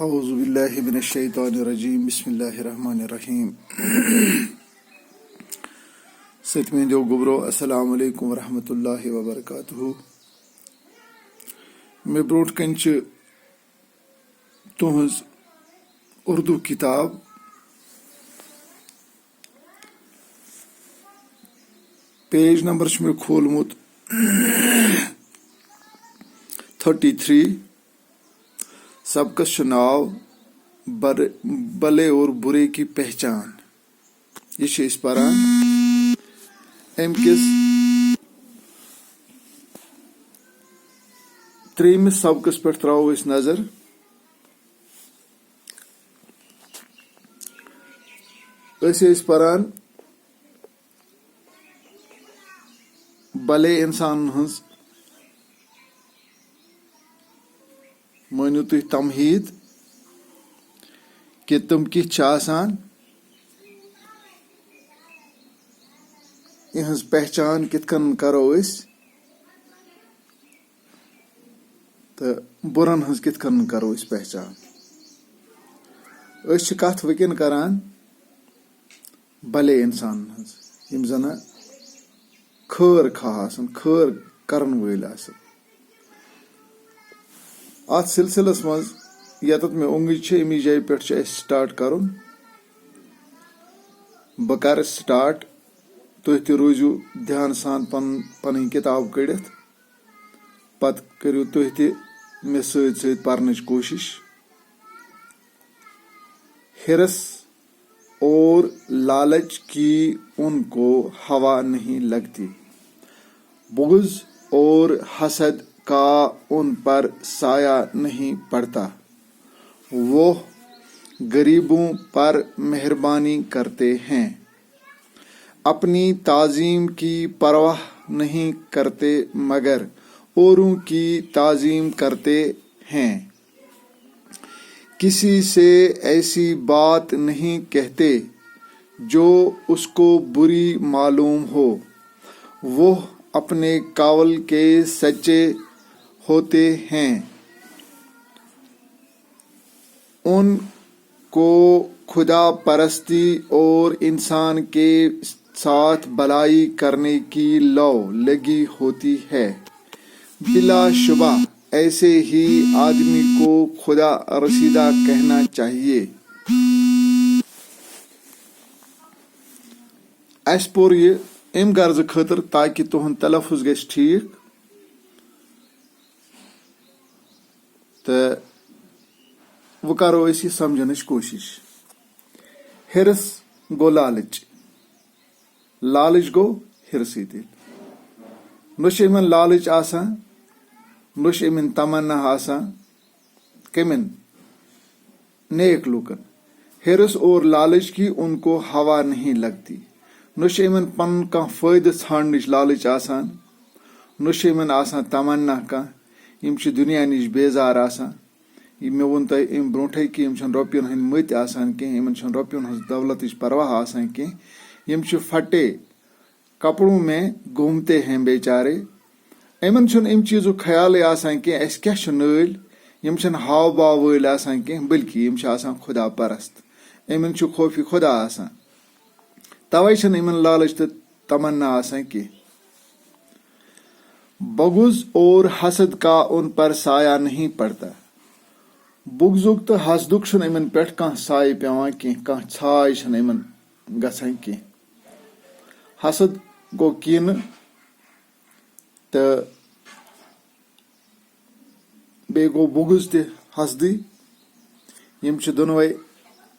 औज़ु बिल्लाहि मिनश शैतानिर रजीम बिस्मिल्लाहिर रहमानिर रहीम। सतमिंदो गुबरो अस्सलामु अलैकुम वरहमतुल्लाहि वबरकातुहु। मे ब्रोट कन तुहज उर्दू किताब पेज नंबर मे खोलमुत 33। सबकस नाव भले और बुरे की पहचान। ये पारान अमकिस 3 सबकस पे त्रो नजर। पारान भले इंसान हज मानियो तुम तमहीद कि तुम किसान इहज पहचान कितकन करो तो बुरन हज कितकन करो पहचान। कथ वकिन करान भले इंसान हज यम जन खैर खा खैर करन वल। अत सिलसिलस मज यतत मे उम्मीद अमी जाय पे स्टार्ट करुन बह कर स्टार्ट। तुह ते रोजू ध्यान सान पन किताब कड़ित पत करू तुह ते मे सत परनच कोशिश। हिरस और लालच की उनको हवा नहीं लगती, बुग़्ज़ और हसद का उन पर साया नहीं पड़ता। वो गरीबों पर मेहरबानी करते हैं, अपनी ताज़ीम की परवाह नहीं करते मगर औरों की ताज़ीम करते हैं। किसी से ऐसी बात नहीं कहते जो उसको बुरी मालूम हो। वो अपने कावल के सच्चे होते हैं, उनको खुदा परस्ती और इंसान के साथ भलाई करने की लौ लगी होती है। बिलाशुबा ऐसे ही आदमी को खुदा रसीदा कहना चाहिए। अस पोर ये अम गर्ज खतर ताकि तुहन तलफुज गस ठीक तो वो करो ये समझनच कोशिश। हिरस गो लालच, लालच गो हिरस। इन लालच आसान इन तमन्ना आसान कमिन नेक लुकन। हिरस और लालच की उनको हवा नहीं लगती। इन पन कह फायदे छानच लालच आसान, इन आसान तमन्ना कह। यम दुनिया नश बेजार आसान। मे वोन तुम अम ब्रोठे कि रोपियन हंद मत आसान कह, रोपियन हज दौलत परवाह आसान कह। यम फटे कपड़ों में घूमते हैं बेचारे। इन इन चीज़ों ख्याल आसान कह अस क्या नल। यम हाव भाव वल आसान कह, बल्कि यम आसान खुदा परस्त। इन खौफी खुदा आसान। तवे इन लालच तो तमन्ना आसान कह। बुग़्ज़ और हसद का उन पर साया नहीं पड़ता। बुग़्ज़ुक तो हसदुक इन पे कह साय पेवान कह, कह छाय इन गसान कह। हसद गो कीन तो बे गो बुग़्ज़ ते हसदी। यम दोनवे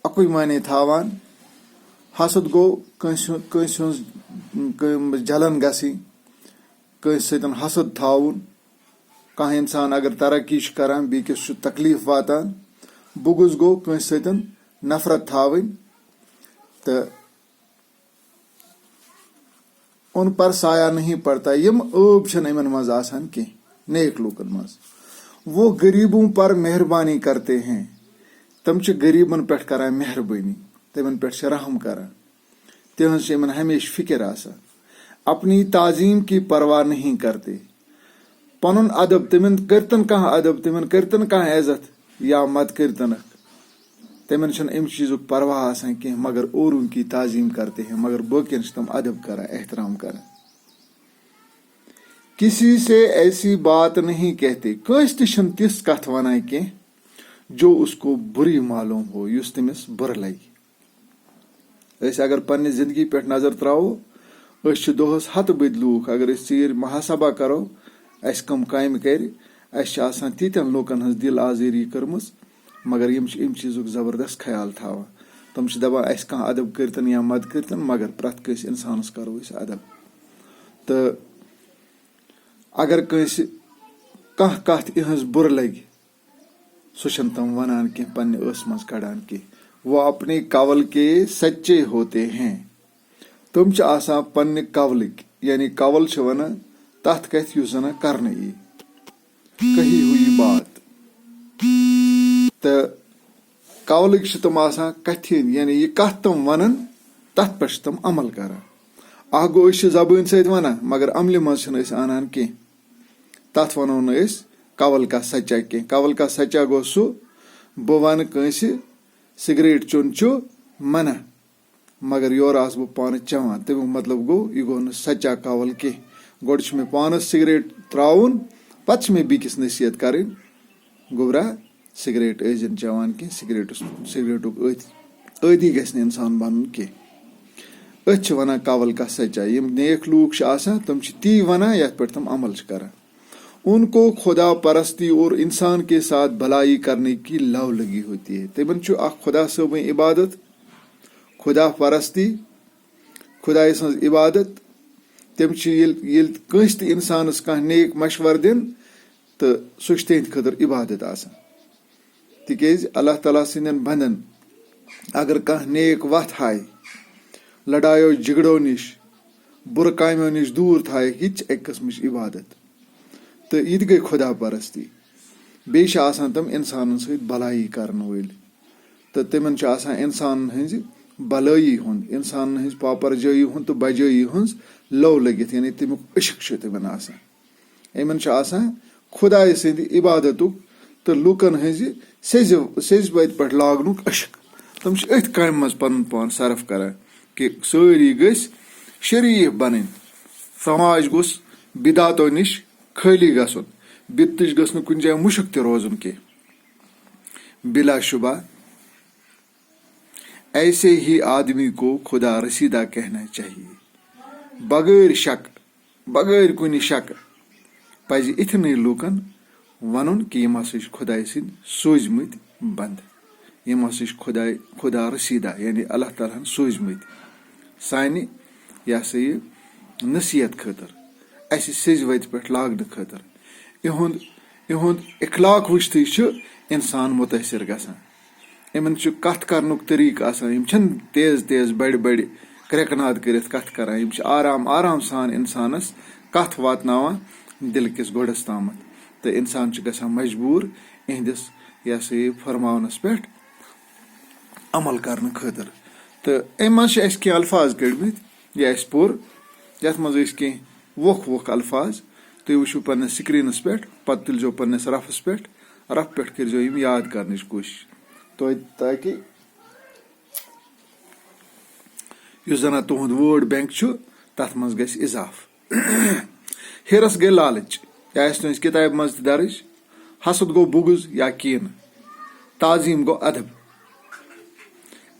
अकुई माने थावान। हसद गो कंस जलन गसी, कंस सतन हसद थाउन। कह इंसान अगर तरक्की करान बेकिस तकलीफ वातान। बुग़्ज़ गो कंस सतन नफरत थावन तो उन पर साया नहीं पड़ता। यम ऐब इन मज आसान कह नेक लूकन मज। वो गरीबों पर मेहरबानी करते हैं, तम गरीबन पे करान मेहरबानी, तमन पे रहम करान। तिहज हमेशा फिक्र आसान, अपनी ताज़ीम की परवाह नहीं करते। पनुन अदब तिमन करतन कह अदब तिमन करतन कह इज्जत या मत करतन तमन अम चीज़ परवाह आसान कह मगर औरों की ताजीम करते हैं, मगर बाकियन तम अदब करा, एहतराम करा। किसी से ऐसी बात नहीं कहते, कंस तिस कथ वन कह जो उसको बुरी मालूम हो, युस तमिस बुर लगे। अगर पन्ने जिंदगी पे नजर त्रावो, दोहस हत बद लूख, अगर चीर महासभा करो, अस कम काम कर, तीतन लूकन हज दिल आजरी कर्म, मगर यम चीज़ जबरदस्त ख्याल थावा। तम दपान अस कह अदब करतन या मद करतन, मगर प्रत कस इंसानस करो अदब। तो अगर कंस कह कथ इहज बुर लगे, सह तम वनान कह पन्ने स मज कड़ान कह। वो अपने कवल के सच्चे होते हैं, तम आसान पन्ने कवलिक, यानी कवल वन तथ कथ युस जन करने यी कही हुई बात। तो कवलिक तम आसान कथिन, यानी यह कथ तम वन तथ पे तम अमल करा। अह गो जबान सत वन, मगर अमल मज आनान कह, तथ वनो न कवल का सच्चा कह। कवल का सच्चा गो सह बह वन कंस सिगरेट चुन चु मना, मगर योर आस बह पान चवान, तमिक मतलब गो यह गो न सच्चा कवल कह। गोड मे पानस सिगरेट त्राउन, पत् मे बिकिस नसीहत कर, गोबरा सिगरेट ऐजन चवान कह, सिगरेटुक आदि गस इंसान बन कह। अथ वन कवल का सच्चा। यम नेक लूक आसान, तम ती वन यथ पे तम अमल कर। उनको खुदा परस्ती और इंसान के साथ भलाई करने की लव लगी होती है। तमन खुदा सब इबादत, खुदा परस्ती, खुदा सज इबादत। तम कंस त इंसानस कह नेक मशवर दिन, तो सह तहद खतर इबादत आसान। तिकेज अल्लाह ताला सिंदन बंदन अगर कह नेक वथ हाय, लड़ायो झगड़ो निश, बुर कामों निश दूर थाय, यह एक किस्म इबादत। तो यह गई खुदा परस्ती। बे तम इंसान सत भलाई करन वल, तो तमन इंसान हज भलाई हुंद, इंसान हज पापरजाई हुंद तो बजाई हज लव लगित, यानी तमुक इश्क तमन यमन खुदा सद इबादतुक तो लूकन हज सेज वत पे लागनुक इश्क। तम अथ काम मज पन पान सर्फ कर कि सारी गस शरीफ बन, समाज गोस बिदातो निश खाली गसन, बित्तिश गस कुन जाय मुशक त रोजन के। बिलाशुबा ऐसे ही आदमी को खुदा रसीदा कहना चाहिए, बगैर शक, बगैर कुन शक पज इथन लूकन वन कि यम हसा खुदा सद सोजमत बंद, यम हसा खुदा रसीदा, यानी अल्लाह ताला सोजमत सानि यह नसीहत खतर, अस सेज वत पे लागन खतर। इहुंद इखलाक वुचत इंसान मुतासर गसान। इमन कथ करनुक तरीक आसान, यम छन तेज तेज बड़ बड़ क्रकनाद करित कथ करान, यम आराम आराम सान इंसानस कथ वातनावान दिल किस गोड़स तामत। तो इंसान गसान मजबूर इहंदिस यह फरमावनस पे अमल करने खतर। तो अम मज कह अल्फाज कड़मित यह पोर, यथ मज कह वोख वोख अल्फाज। तुम वो पे स्क्रीनस पे, पत तुलजो पन्नस रफस पे, रफ पे करो यम याद करने कोशिश, तो ताकि जन तुहद वर्ड बैंक तथ मज गस इजाफ। हिरस गई लालच, यह तुज किताब मज दर्ज। हसद गो बुगज या कीन, ताजीम गो अदब,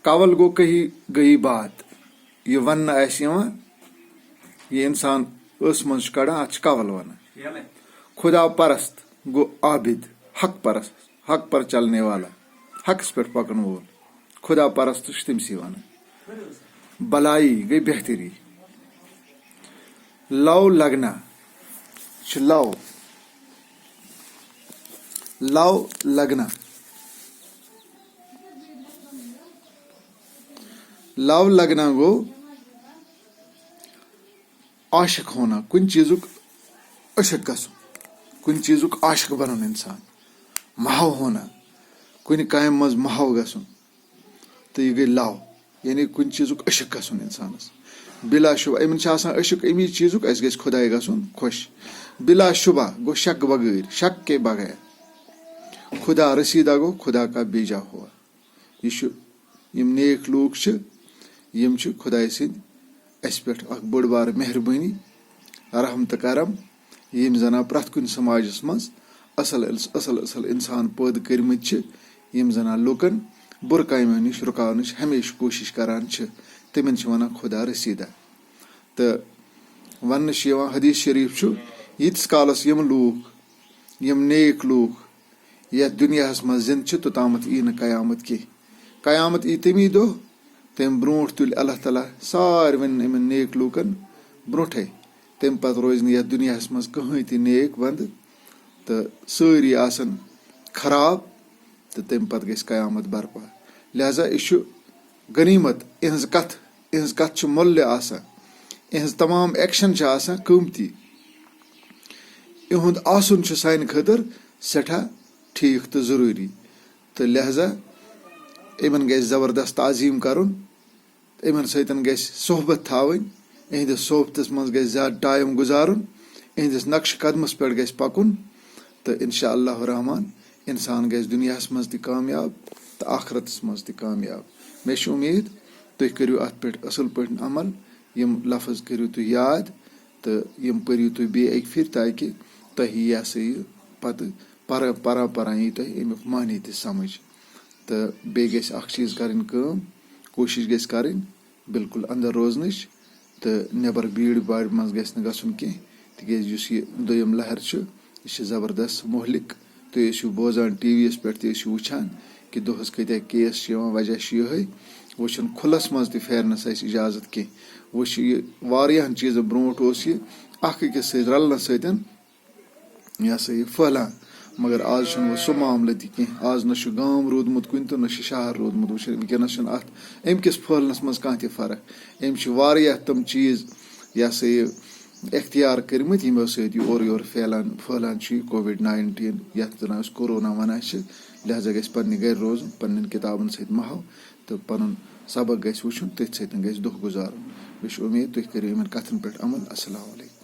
कवल गो कही गई बात, यह वन यह इंसान मज कड़ान अत कवल वन। खुदा परस्त गो आबिद, हक परस्त, हक पर चलने वाला, हकस पे पकन वोल, खुदा परस्त तमसी वन। भलाई गई बेहतरी, लव लगना, लव लव लगना, लव लगना गो आशिक होना, कुन चीजुक अशक गसन, कुन चीजुक आशिक बनन इंसान, महाव होना, कुन काम मज महाव गसन, तो यह गई लव, यानी कुन चीजुक अशक गसन इंसानस। बिलाशुबा इन अशक अमी चीजुक अस गस खुदाई गसन खुश। बिलाशुबा गो शक बगैर, शक के बगैर। खुदा रसीदा गो खुदा का भेजा हुआ, यह यम नेक लूक यम खुदाय सद अस पे अख बड़ बार मेहरबानी रहमत करम यम जना प्रथ कुन समाजस मज असल असल असल इंसान पैद कर्मत यम जना लुकन बुर कामों नश रुकावन हमेशा कोशिश करान तमन वन खुदा रसीदा तो वन हदीस शरीफ यीतिस कालस यम लूक यम नेक लूक ये दुनिया मज जिंद तोतामत यी न कयामत की कयामत यी तमी दो तम ब्रोट तुल अल्लाह ताला सारवन इन नेक लूकन ब्रोठे तम पत रोज ये दुनिया मज कहीं ती नेक वंद तो सारी आसन खराब तो तम पत गई कयामत बर्पा लिहाजा यह गनीमत इहज कथ मूल्य आसान इहज तमाम एक्शन आसान कीमती इहुंद आसन सान खतर सठा ठीक तो जरूरी तो लिहाजा इन गई जबरदस्त ताजीम करुन इन सतन गई सोहबत थावन इहंदिस सोहबतस मज गई ज्यादा टाइम गुजारुन इहंदिस नक्श कदमस पे गई पकुन तो इंशाअल्लाह रहमान इंसान गई दुनिया मज त कामयाब तो आखरतस मज त कामयाब मे उम्मीद तुम करो अत पे असल पे अमल यम लफ्ज करो तुम याद तो यम पढ़ो तुम बे एक फिर ताकि तुम यह सा यह पत परान यी तुम अमुक मानी त समझ तो बे गई चीज कर कोशिश गई कर बिल्कुल अंदर रोजन तो नबर भीड़ भाड़ मज गि गुन कह तिज दोयम लहर यह जबरदस्त मोहलिक तुम बोजान टीवी पे वुचान कि दोहस कत्या केस वजह ये वो खुलस मज त फेरनस इजाजत कह वो वारियान चीजन ब्रोट अकिस रलन सतन यह सा यह फहलान मगर आज वो सह मामल तह आज न गांव रोदमुत कुन तो न शहर रोदमुत वनस अमकिस फहलनस मज कह फर्क तम चीज यह सा यह इख्तियार कर्मत यमो सत और योर फहलान कोविड-19 यथ जना कोरोना वन लिहाजा गई पन्ने गर रोजन पन्न किताबन सत महव तो पन सबक गई वुचन तथ सत गई दुह गुजारुन मे उम्मीद तुम करो इन कथन पे अमल। अस्सलामु अलैकुम।